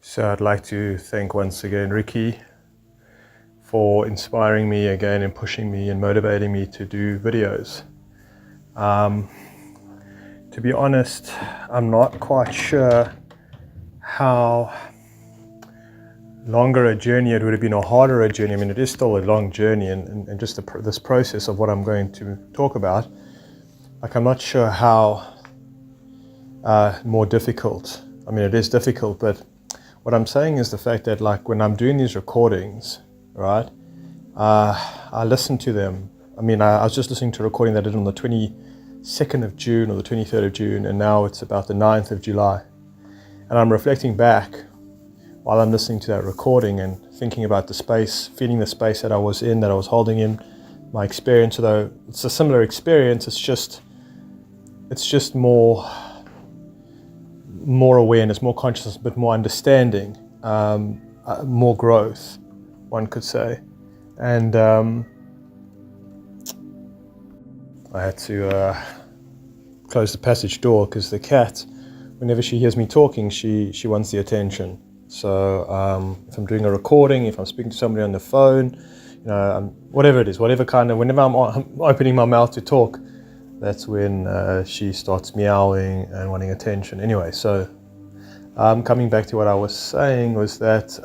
So I'd like to thank once again Ricky for inspiring me again and pushing me and motivating me to do videos. To be honest, I'm not quite sure how longer a journey it would have been or harder a journey. I mean, it is still a long journey, and just this process of what I'm going to talk about, like, I'm not sure how more difficult. I mean, it is difficult, but what I'm saying is the fact that, like, when I'm doing these recordings, right, I listen to them. I mean, I was just listening to a recording that I did on the 22nd of June or the 23rd of June, and now it's about the 9th of July. And I'm reflecting back while I'm listening to that recording and thinking about the space, feeling the space that I was in, that I was holding in, my experience. Although it's a similar experience, it's just more awareness, more consciousness, but more understanding, more growth, one could say. And I had to close the passage door because the cat, whenever she hears me talking, she wants the attention. So if I'm doing a recording, if I'm speaking to somebody on the phone, whatever it is, whenever I'm opening my mouth to talk, that's when she starts meowing and wanting attention. Anyway, so coming back to what I was saying was that,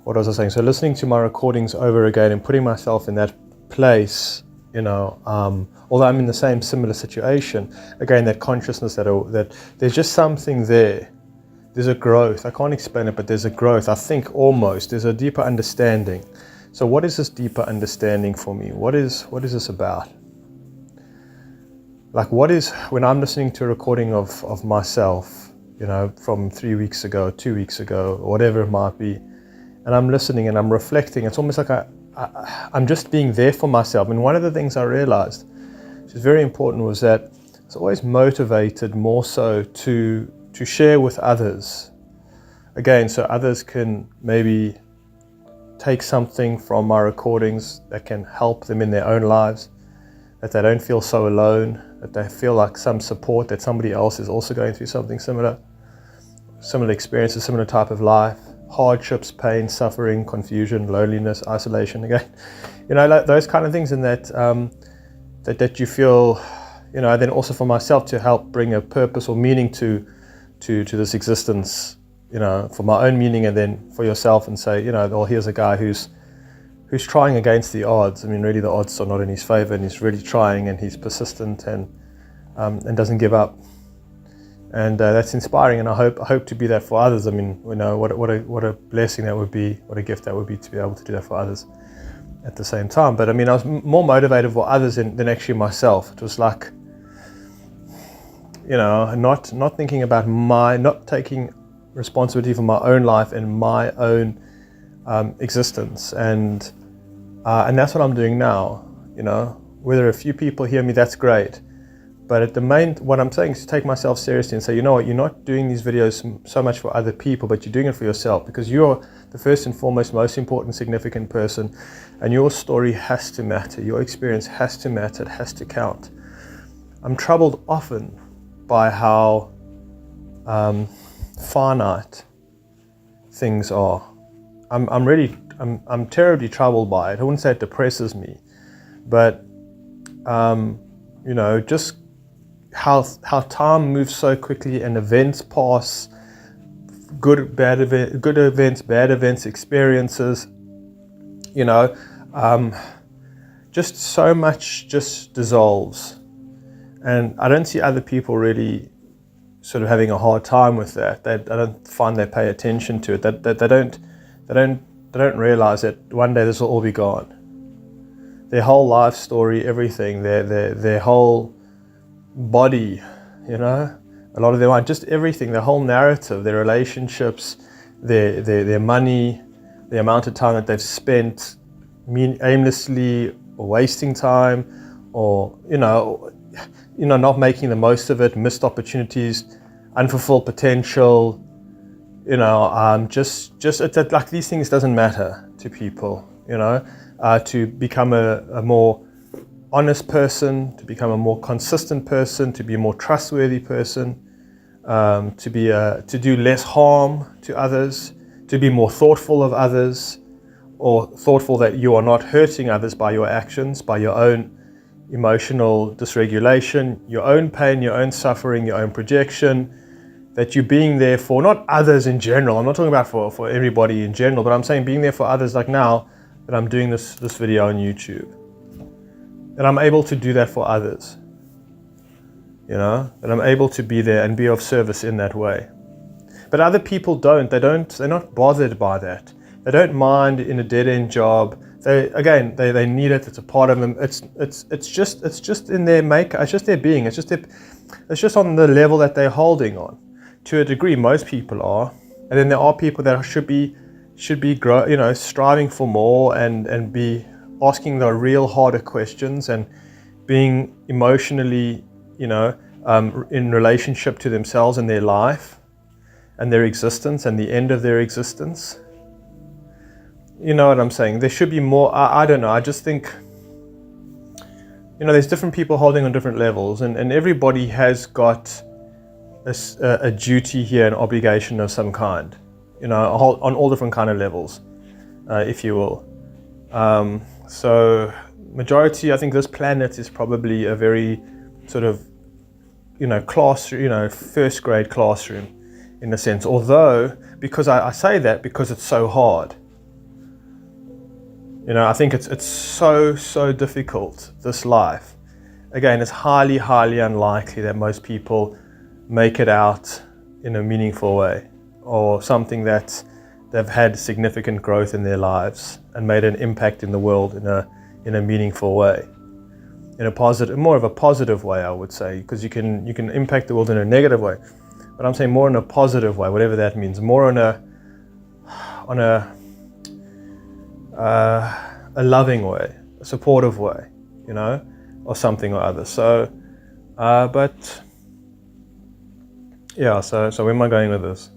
what was I saying? So listening to my recordings over again and putting myself in that place, although I'm in the same similar situation, again, that consciousness that there's just something there. There's a growth. I can't explain it, but there's a growth. I think almost there's a deeper understanding. So what is this deeper understanding for me? What is this about? Like, when I'm listening to a recording of myself, from 3 weeks ago, 2 weeks ago, or whatever it might be, and I'm listening and I'm reflecting, it's almost like I'm just being there for myself. And one of the things I realized, which is very important, was that it's always motivated more so to share with others. Again, so others can maybe take something from my recordings that can help them in their own lives, that they don't feel so alone, that they feel like some support, that somebody else is also going through something similar experiences, similar type of life, hardships, pain, suffering, confusion, loneliness, isolation, again, like those kind of things, and that you feel, then also for myself to help bring a purpose or meaning to this existence, for my own meaning, and then for yourself, and say, well, here's a guy who's trying against the odds. I mean, really, the odds are not in his favor, and he's really trying, and he's persistent, and doesn't give up. And that's inspiring, and I hope to be that for others. I mean, what a blessing that would be, what a gift that would be to be able to do that for others at the same time. But I mean, I was more motivated for others than actually myself. It was like, not thinking about not taking responsibility for my own life and my own existence, and that's what I'm doing now. Whether a few people hear me, that's great. But what I'm saying is to take myself seriously and say, you know what, you're not doing these videos so much for other people, but you're doing it for yourself, because you're the first and foremost, most important, significant person, and your story has to matter. Your experience has to matter. It has to count. I'm troubled often by how finite things are. I'm terribly troubled by it. I wouldn't say it depresses me, but just how time moves so quickly, and events pass, good events, bad events, experiences, just so much just dissolves. And I don't see other people really sort of having a hard time with that. I don't find they pay attention to it. That they don't realize that one day this will all be gone. Their whole life story, everything, their whole body, a lot of their mind, just everything, their whole narrative, their relationships, their money, the amount of time that they've spent aimlessly or wasting time, or not making the most of it, missed opportunities, unfulfilled potential, just it's like these things doesn't matter to people, to become a more honest person, to become a more consistent person, to be a more trustworthy person, to do less harm to others, to be more thoughtful of others, or thoughtful that you are not hurting others by your actions, by your own emotional dysregulation, your own pain, your own suffering, your own projection, that you're being there for not others in general. I'm not talking about for everybody in general, but I'm saying being there for others, like now that I'm doing this video on YouTube, that I'm able to do that for others, that I'm able to be there and be of service in that way. But other people don't. They're not bothered by that. They don't mind in a dead-end job. They need it. It's a part of them. It's just in their makeup. It's just their being. It's just on the level that they're holding on. To a degree, most people are, and then there are people that should be striving for more and be asking the real harder questions and being emotionally, in relationship to themselves and their life and their existence and the end of their existence. You know what I'm saying? There should be more. I don't know. I just think, there's different people holding on different levels, and everybody has got a duty here, an obligation of some kind, on all different kind of levels, if you will. So majority, I think this planet is probably a very sort of, classroom, first grade classroom in a sense. Although, because I say that because it's so hard. I think it's so difficult, this life. Again, it's highly, highly unlikely that most people make it out in a meaningful way, or something that they've had significant growth in their lives and made an impact in the world in a meaningful way, in a positive, more of a positive way, I would say, because you can impact the world in a negative way, but I'm saying more in a positive way, whatever that means, more on a loving way, a supportive way, or something or other. So, but yeah, so where am I going with this?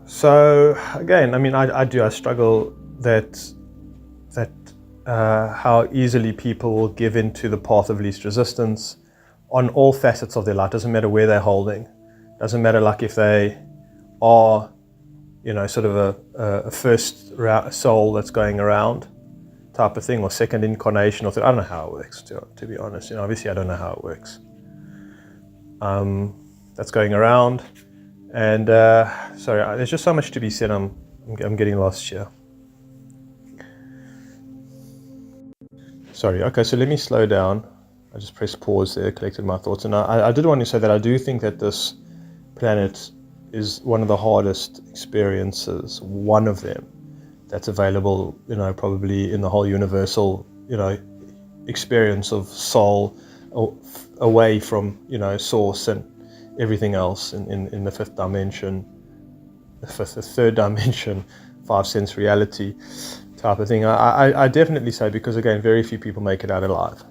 So again, I struggle that how easily people will give into the path of least resistance on all facets of their life. Doesn't matter where they're holding. Doesn't matter like if they are, sort of a first soul that's going around type of thing, or second incarnation, or I don't know how it works, to be honest. Obviously I don't know how it works. That's going around, and sorry, there's just so much to be said. I'm getting lost here. Sorry. Okay, so let me slow down. I just pressed pause there, collected my thoughts, and I did want to say that I do think that this planet is one of the hardest experiences, one of them, that's available, probably in the whole universal, experience of soul, away from, source and everything else in the fifth dimension, the third dimension, 5 sense reality type of thing. I definitely say, because again, very few people make it out alive.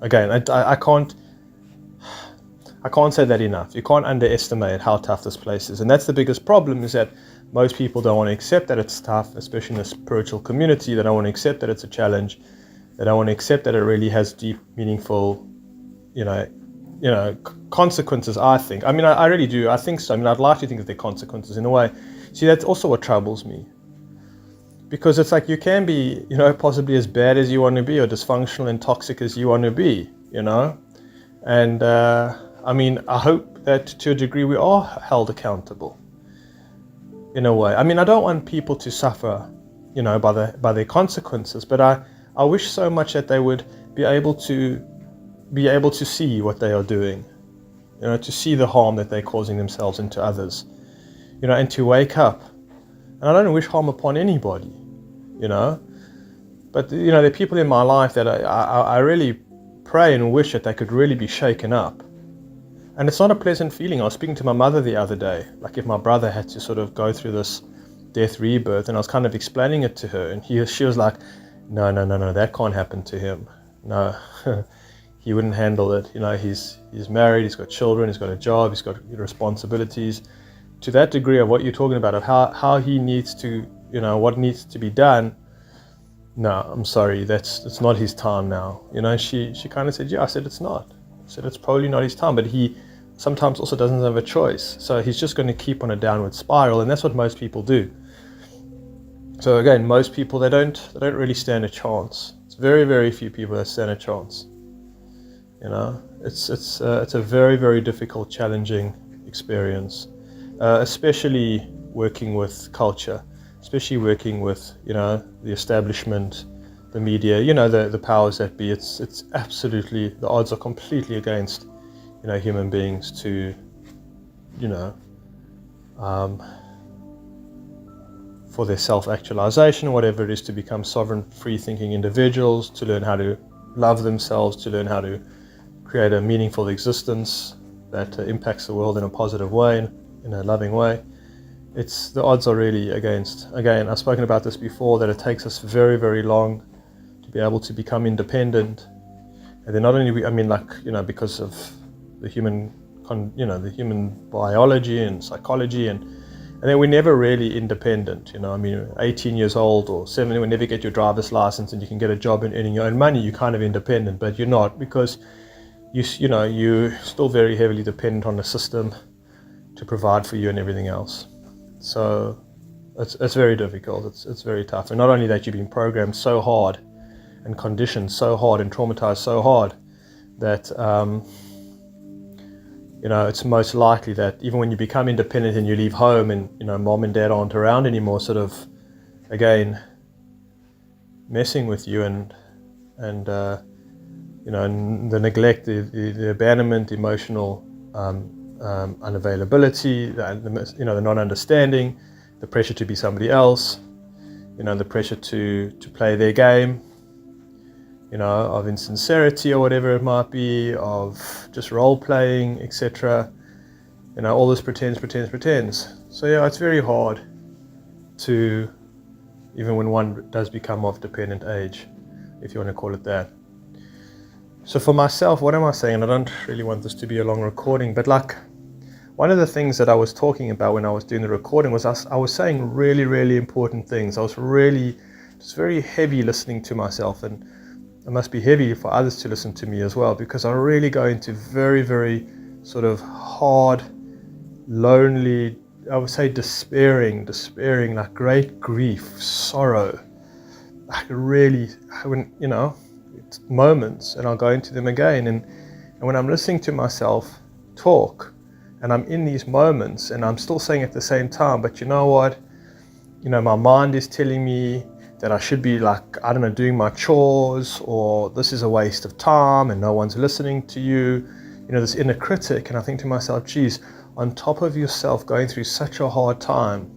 Again, I can't say that enough. You can't underestimate how tough this place is. And that's the biggest problem, is that most people don't want to accept that it's tough, especially in a spiritual community. They don't want to accept that it's a challenge. They don't want to accept that it really has deep, meaningful, consequences, I think. I really do. I think so. I'd like to think that there are consequences in a way. See, that's also what troubles me. Because it's like you can be, possibly as bad as you want to be, or dysfunctional and toxic as you want to be, And, I hope that to a degree we are held accountable in a way. I don't want people to suffer, by their consequences, but I wish so much that they would be able to see what they are doing, to see the harm that they're causing themselves and to others, and to wake up. And I don't wish harm upon anybody, but there are people in my life that I really pray and wish that they could really be shaken up. And it's not a pleasant feeling. I was speaking to my mother the other day, like if my brother had to sort of go through this death rebirth, and I was kind of explaining it to her, and she was like, no, that can't happen to him. No, he wouldn't handle it. He's married, he's got children, he's got a job, he's got responsibilities. To that degree of what you're talking about, of how he needs to, what needs to be done, no, I'm sorry, it's not his time now. She kind of said, yeah. I said, it's not. I said, it's probably not his time, but he sometimes also doesn't have a choice. So he's just going to keep on a downward spiral, and that's what most people do. So again, most people, they don't really stand a chance. It's very, very few people that stand a chance. It's a very, very difficult, challenging experience, especially working with culture, especially working with the establishment, the media, the powers that be. It's absolutely, the odds are completely against human beings to for their self-actualization, whatever it is, to become sovereign, free-thinking individuals, to learn how to love themselves, to learn how to create a meaningful existence that impacts the world in a positive way, in a loving way. The odds are really against. Again, I've spoken about this before, that it takes us very, very long to be able to become independent. And then not only because of the human the human biology and psychology, and then we're never really independent. 18 years old or 7, whenever you get your driver's license and you can get a job and earning your own money, you're kind of independent, but you're not, because you're still very heavily dependent on the system to provide for you and everything else. So it's very difficult. It's very tough. And not only that, you've been programmed so hard and conditioned so hard and traumatized so hard that it's most likely that even when you become independent and you leave home and mom and dad aren't around anymore, sort of again messing with you and the neglect, the abandonment, the emotional unavailability, the non-understanding, the pressure to be somebody else, the pressure to play their game, of insincerity or whatever it might be, of just role playing, etc. All this pretends. So yeah, it's very hard to, even when one does become of dependent age, if you want to call it that. So for myself, what am I saying? And I don't really want this to be a long recording, but one of the things that I was talking about when I was doing the recording was I was saying really, really important things. I was really just very heavy listening to myself, and it must be heavy for others to listen to me as well, because I really go into very, very sort of hard, lonely, I would say despairing, like great grief, sorrow, like really, moments, and I'll go into them again. And when I'm listening to myself talk, and I'm in these moments, and I'm still saying at the same time, but you know what? My mind is telling me that I should be doing my chores, or this is a waste of time and no one's listening to you. This inner critic, and I think to myself, geez, on top of yourself going through such a hard time,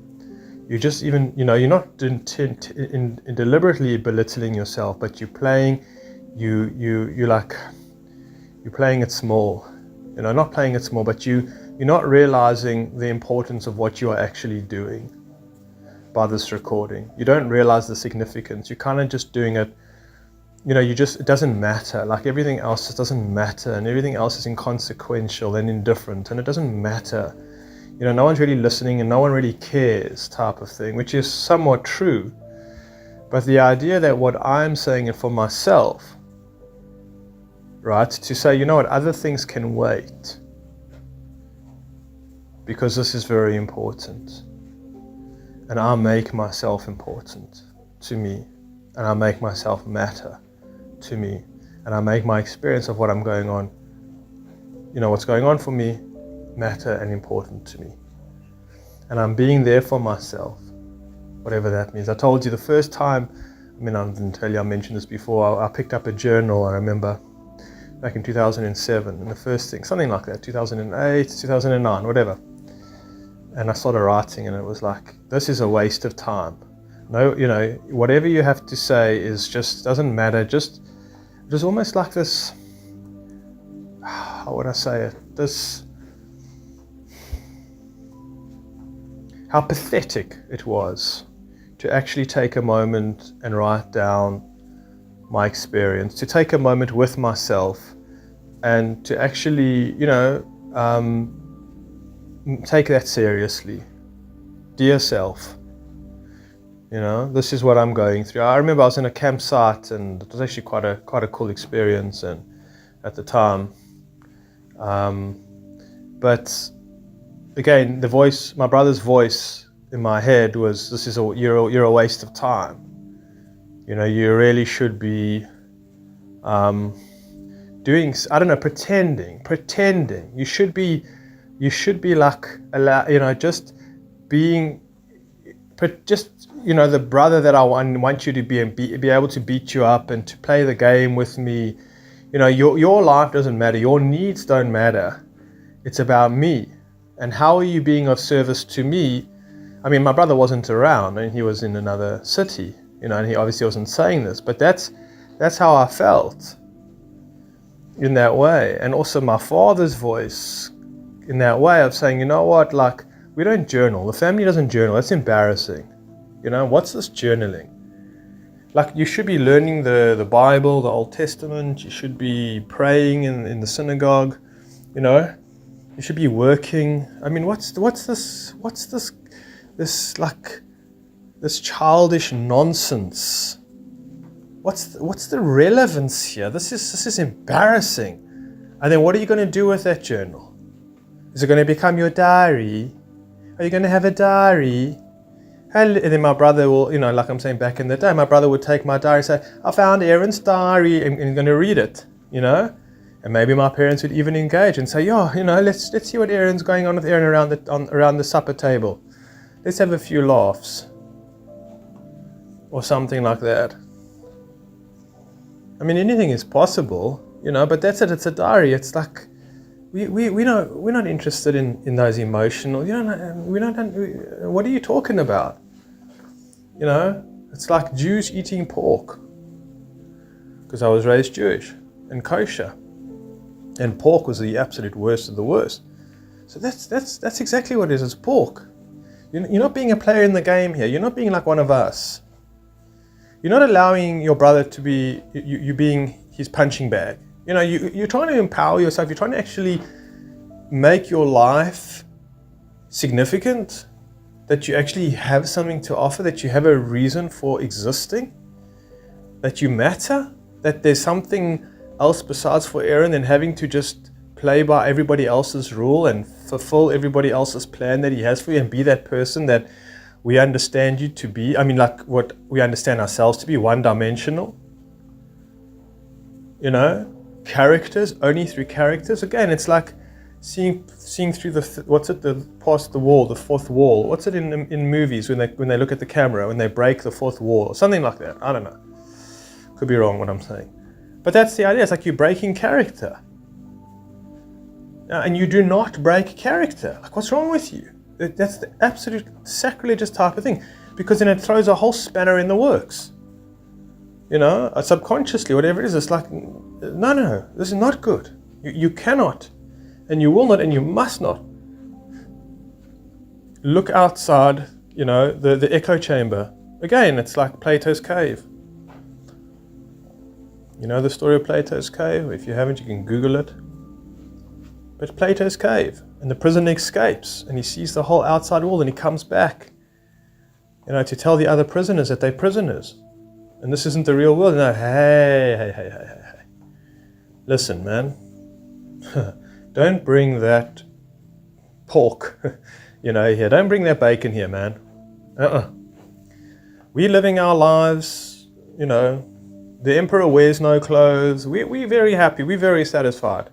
you just even, you're not deliberately belittling yourself, but you're playing it small. Not playing it small, but you're not realizing the importance of what you are actually doing by this recording. You don't realize the significance. You're kind of just doing it, it doesn't matter. Like everything else just doesn't matter, and everything else is inconsequential and indifferent, and it doesn't matter. No one's really listening and no one really cares, type of thing, which is somewhat true. But the idea that what I'm saying it for myself, right, to say, what, other things can wait, because this is very important. And I make myself important to me, and I make myself matter to me, and I make my experience of what I'm going on, what's going on for me, matter and important to me. And I'm being there for myself, whatever that means. I told you the first time, I didn't tell you, I mentioned this before, I picked up a journal, I remember, back in 2007, and the first thing, something like that, 2008, 2009, whatever. And I started writing, and it was like, this is a waste of time. No, whatever you have to say is just, doesn't matter. Just almost like this, how would I say it? How pathetic it was to actually take a moment and write down my experience, to take a moment with myself, and to actually, take that seriously. Dear self, This is what I'm going through. I remember I was in a campsite, and it was actually quite a cool experience, and at the time. But again, the voice, my brother's voice in my head was, you're a waste of time. You really should be doing, I don't know, pretending. You should be like, just being, the brother that I want you to be, and be able to beat you up and to play the game with me. Your life doesn't matter. Your needs don't matter. It's about me. And how are you being of service to me? I mean, my brother wasn't around, and he was in another city, and he obviously wasn't saying this, but that's how I felt in that way. And also my father's voice in that way of saying, what, like, we don't journal. The family doesn't journal. That's embarrassing. What's this journaling? Like, you should be learning the Bible, the Old Testament. You should be praying in the synagogue. You should be working. I mean, what's this childish nonsense? What's the relevance here? This is embarrassing. And then what are you going to do with that journal? Is it going to become your diary? Are you going to have a diary? And then my brother will, like I'm saying, back in the day, my brother would take my diary and say, I found Aaron's diary, and I'm going to read it, And maybe my parents would even engage and say, let's see what Aaron's going on with Aaron around the supper table. Let's have a few laughs. Or something like that. I mean, anything is possible, but that's it. It's a diary. It's like, we're not interested in those emotional, what are you talking about? It's like Jews eating pork, because I was raised Jewish and kosher, and pork was the absolute worst of the worst. So that's exactly what it is. It's pork. You're not being a player in the game here. You're not being like one of us. You're not allowing your brother to be you being his punching bag. You're trying to empower yourself. You're trying to actually make your life significant, that you actually have something to offer, that you have a reason for existing, that you matter, that there's something else besides for Aaron than having to just play by everybody else's rule and fulfill everybody else's plan that he has for you, and be that person that we understand you to be. I mean, like what we understand ourselves to be, one-dimensional. Characters, only through characters. Again, it's like seeing through past the wall, the fourth wall. What's it in movies when they look at the camera, when they break the fourth wall or something like that? I don't know. Could be wrong what I'm saying. But that's the idea. It's like you're breaking character. And you do not break character. Like, what's wrong with you? That's the absolute sacrilegious type of thing, because then it throws a whole spanner in the works. Subconsciously, whatever it is, it's like, no, this is not good. You cannot, and you will not, and you must not look outside, the echo chamber. Again, it's like Plato's cave. The story of Plato's cave? If you haven't, you can Google it. But Plato's cave, and the prisoner escapes, and he sees the whole outside world, and he comes back, to tell the other prisoners that they're prisoners. And this isn't the real world. No, hey. Listen, man. Don't bring that pork, here. Don't bring that bacon here, man. We're living our lives, The emperor wears no clothes. We're very happy. We're very satisfied.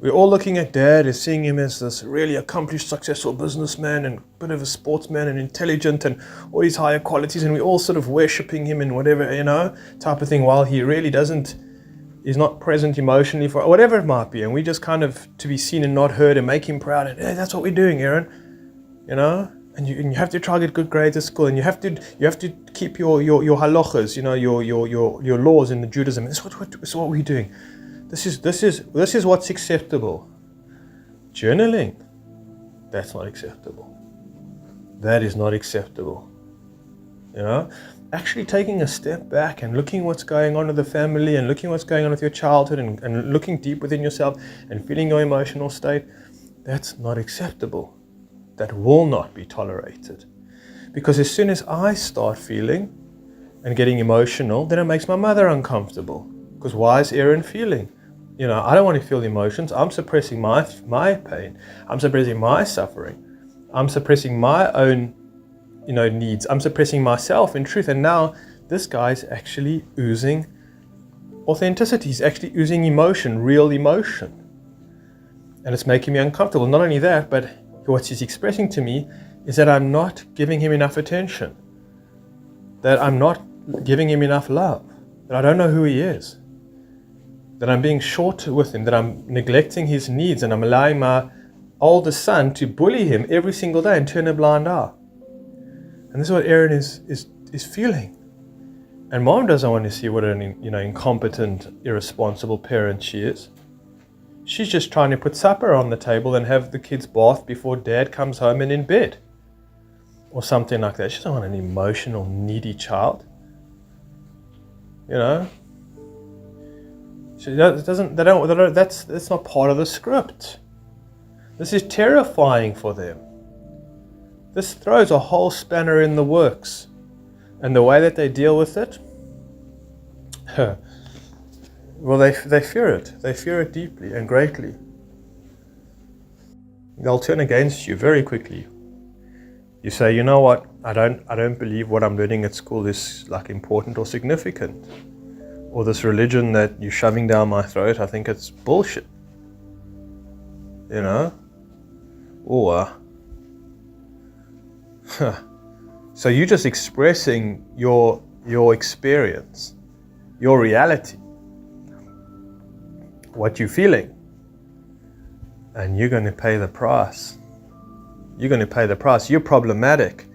We're all looking at Dad as seeing him as this really accomplished, successful businessman and a bit of a sportsman and intelligent and all these higher qualities, and we're all sort of worshipping him and whatever, type of thing, while he really is not present emotionally for whatever it might be, and we just kind of to be seen and not heard and make him proud, and hey, that's what we're doing, Aaron, and you have to try to get good grades at school, and you have to keep your halachas, your laws in the Judaism. This is what we're doing. This is what's acceptable. Journaling, that's not acceptable. That is not acceptable. Actually taking a step back and looking what's going on with the family, and looking what's going on with your childhood, and looking deep within yourself and feeling your emotional state, that's not acceptable. That will not be tolerated. Because as soon as I start feeling and getting emotional, then it makes my mother uncomfortable. Because why is Aaron feeling? I don't want to feel the emotions. I'm suppressing my pain. I'm suppressing my suffering. I'm suppressing my own, needs. I'm suppressing myself in truth. And now this guy's actually oozing authenticity. He's actually oozing emotion, real emotion. And it's making me uncomfortable. Not only that, but what he's expressing to me is that I'm not giving him enough attention. That I'm not giving him enough love. That I don't know who he is. That I'm being short with him. That I'm neglecting his needs. And I'm allowing my older son to bully him every single day and turn a blind eye. And this is what Aaron is feeling. And mom doesn't want to see what an incompetent, irresponsible parent she is. She's just trying to put supper on the table and have the kids bath before dad comes home and in bed. Or something like that. She doesn't want an emotional, needy child. She doesn't. They don't. That's not part of the script. This is terrifying for them. This throws a whole spanner in the works. And the way that they deal with it, well, they fear it. They fear it deeply and greatly. They'll turn against you very quickly. You say, you know what? I don't believe what I'm learning at school is important or significant. Or this religion that you're shoving down my throat, I think it's bullshit. Or so you're just expressing your experience, your reality, what you're feeling, and you're going to pay the price. You're going to pay the price. You're problematic.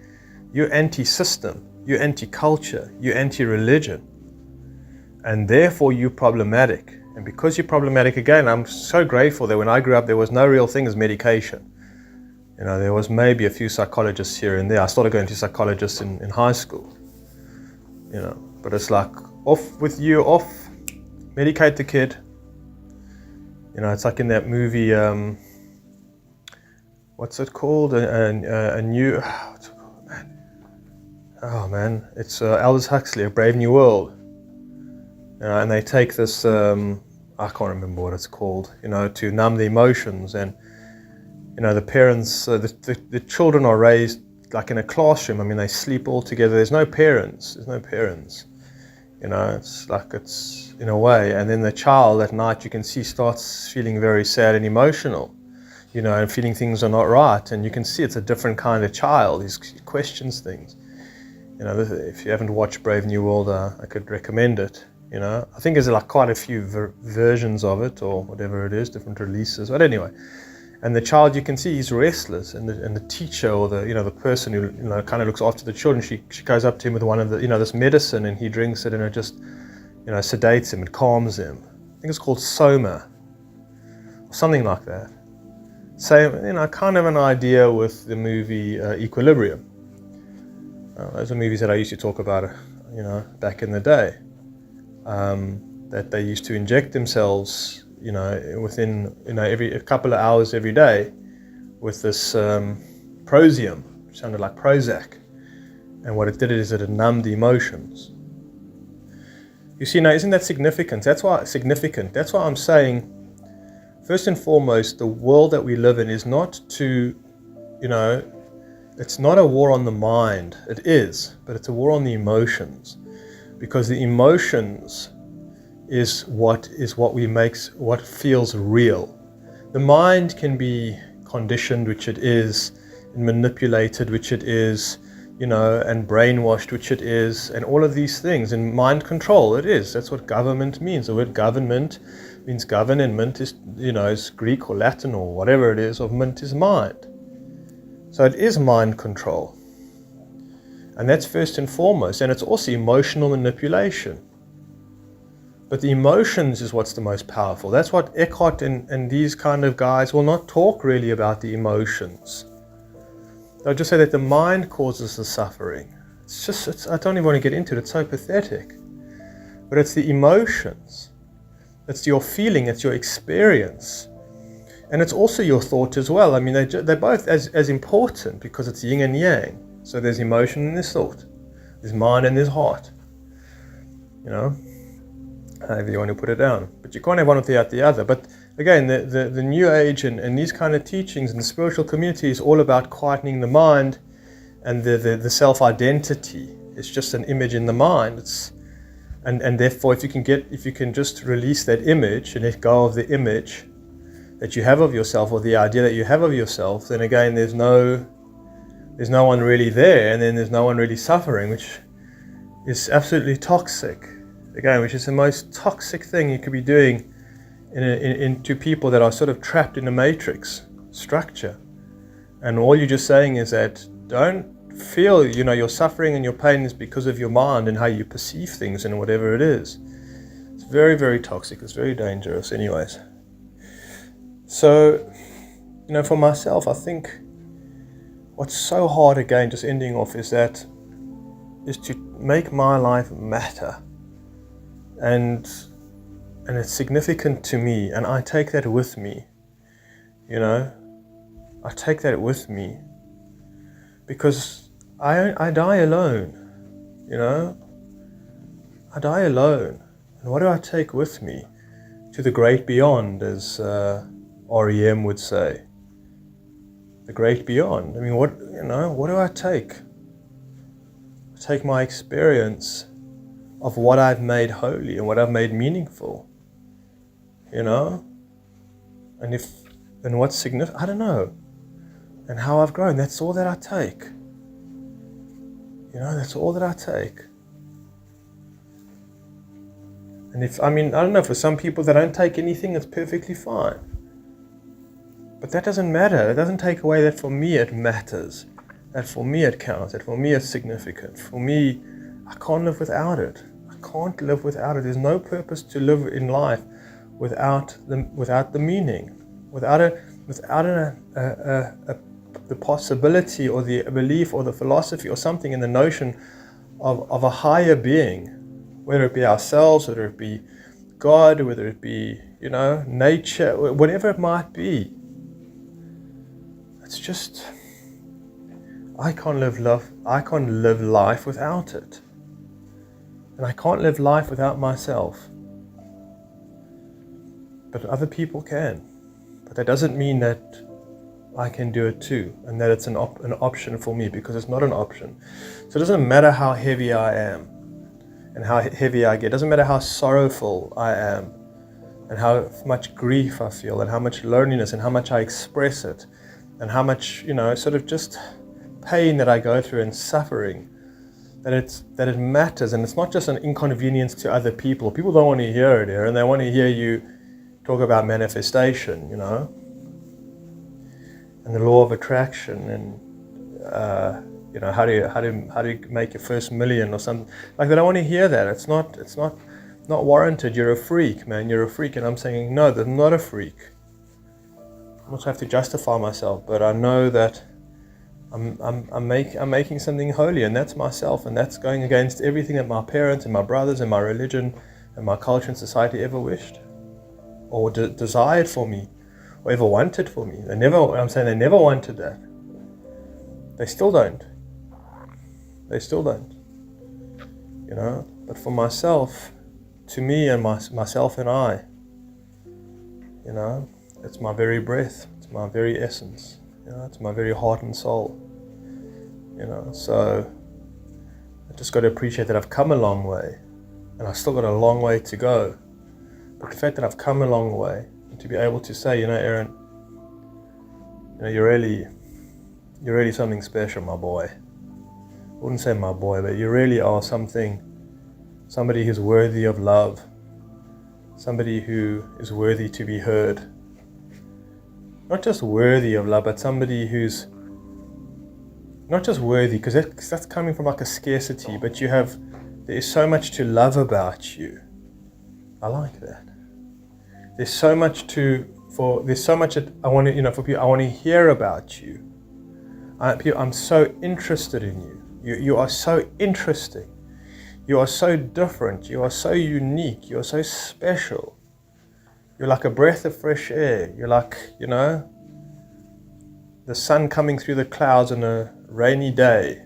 You're anti-system. You're anti-culture. You're anti-religion. And therefore you're problematic. And because you're problematic, again, I'm so grateful that when I grew up, there was no real thing as medication. There was maybe a few psychologists here and there. I started going to psychologists in high school. But it's like, off with you, off, medicate the kid. It's like in that movie, what's it called? A new, what's it called, man? Oh man, it's Aldous Huxley, A Brave New World. And they take this, I can't remember what it's called, to numb the emotions. And the parents, the children are raised like in a classroom. I mean, they sleep all together. There's no parents. It's in a way. And then the child at night, you can see, starts feeling very sad and emotional, and feeling things are not right. And you can see it's a different kind of child. He questions things. If you haven't watched Brave New World, I could recommend it. I think there's quite a few versions of it or whatever it is, different releases. But anyway. And the child, you can see he's restless, and the teacher or the person who kind of looks after the children, she goes up to him with one of the this medicine, and he drinks it, and it just sedates him, it calms him. I think it's called Soma, or something like that. Same, kind of an idea with the movie Equilibrium. Those are movies that I used to talk about, back in the day. That they used to inject themselves. Within every a couple of hours every day with this Prosium, which sounded like Prozac. And what it did is it numbed the emotions. You see, now isn't that significant? That's why I'm saying, first and foremost, the world that we live in is not it's not a war on the mind. It is, but it's a war on the emotions. Because the emotions is what feels real. The mind can be conditioned, which it is, and manipulated, which it is, and brainwashed, which it is, and all of these things, and mind control, it is. That's what government means. The word government means govern, and mint is, is Greek or Latin or whatever it is, of mint is mind. So it is mind control. And that's first and foremost, and it's also emotional manipulation. But the emotions is what's the most powerful. That's what Eckhart and these kind of guys will not talk really about the emotions. They'll just say that the mind causes the suffering. I don't even want to get into it. It's so pathetic. But it's the emotions. It's your feeling. It's your experience. And it's also your thought as well. I mean, they're both as important because it's yin and yang. So there's emotion and there's thought. There's mind and there's heart. You know, however you want to put it down. But you can't have one without the other. But again, the New Age and these kind of teachings and the spiritual community is all about quietening the mind and the self-identity. It's just an image in the mind. And therefore, if you can just release that image and let go of the image that you have of yourself, or the idea that you have of yourself, then again, there's no one really there, and then there's no one really suffering, which is absolutely toxic. Again, which is the most toxic thing you could be doing into people that are sort of trapped in a matrix structure. And all you're just saying is that don't feel, your suffering and your pain is because of your mind and how you perceive things and whatever it is. It's very, very toxic. It's very dangerous anyways. So, for myself, I think what's so hard, again, just ending off, is to make my life matter. And it's significant to me, and I take that with me. I take that with me because I die alone. I die alone. And what do I take with me to the great beyond, as REM would say? The great beyond. I mean, what do I take? I take my experience of what I've made holy and what I've made meaningful, and what's significant, I don't know, and how I've grown. That's all that I take. That's all that I take. And I don't know, for some people that don't take anything, it's perfectly fine. But that doesn't matter. It doesn't take away that for me it matters, that for me it counts, that for me it's significant. For me, I can't live without it. I can't live without it. There's no purpose to live in life without the meaning, without the possibility or the belief or the philosophy or something in the notion of a higher being, whether it be ourselves, whether it be God, whether it be nature, whatever it might be. It's just, I can't live life without it. And I can't live life without myself. But other people can. But that doesn't mean that I can do it too, and that it's an option for me, because it's not an option. So it doesn't matter how heavy I am and how heavy I get. It doesn't matter how sorrowful I am and how much grief I feel and how much loneliness and how much I express it and how much, sort of just pain that I go through and suffering, that it matters. And it's not just an inconvenience to other people. People don't want to hear it here, and they want to hear you talk about manifestation, and the law of attraction, and how do you make your first million or something. Like, they don't want to hear that. It's not warranted. You're a freak, man. You're a freak. And I'm saying, no, I'm not a freak. I also have to justify myself, but I know that I'm making something holy, and that's myself, and that's going against everything that my parents and my brothers and my religion and my culture and society ever wished or desired for me, or ever wanted for me. They never wanted that. They still don't. But for myself, to me and myself and I, it's my very breath, it's my very essence, it's my very heart and soul, so I just got to appreciate that I've come a long way, and I've still got a long way to go. But the fact that I've come a long way, and to be able to say, Aaron, you're really something special, my boy. I wouldn't say my boy, but you really are somebody who's worthy of love, somebody who is worthy to be heard. Not just worthy of love, but somebody who's not just worthy, because that's coming from like a scarcity, but there is so much to love about you. I like that. There's so much that I want to, for people, I want to hear about you. I'm so interested in you. You are so interesting. You are so different. You are so unique. You are so special. You're like a breath of fresh air. You're like, the sun coming through the clouds on a rainy day.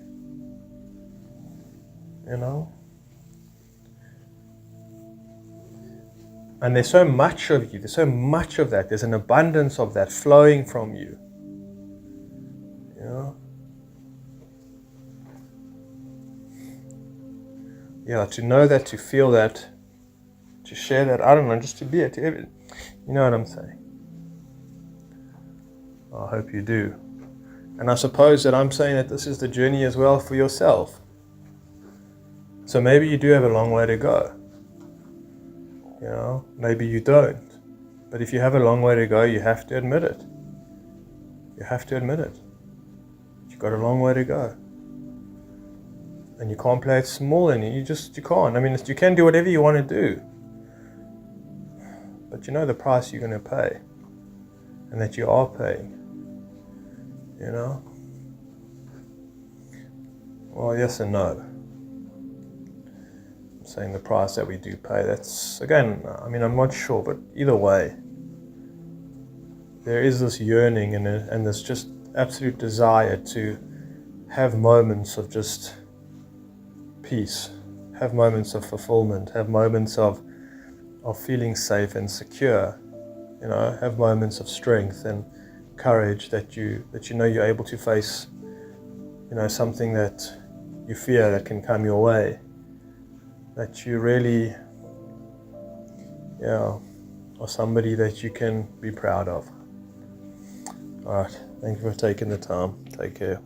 you know. And there's so much of you, there's so much of that, there's an abundance of that flowing from you, you know. Yeah, to know that, to feel that, to share that, I don't know, just to be it, you know what I'm saying. I hope you do. And I suppose that I'm saying that this is the journey as well for yourself. So maybe you do have a long way to go. You know, maybe you don't. But if you have a long way to go, you have to admit it. You have to admit it. You've got a long way to go. And you can't play it small, and you can't. I mean, you can do whatever you want to do. But you know the price you're going to pay. And that you are paying. You know? Well, yes and no. I'm saying the price that we do pay, that's, again, I mean, I'm not sure, but either way, there is this yearning and this just absolute desire to have moments of just peace, have moments of fulfillment, have moments of feeling safe and secure, you know, have moments of strength and courage that you know you're able to face, you know, something that you fear that can come your way, that you really, are somebody that you can be proud of. All right, thank you for taking the time. Take care.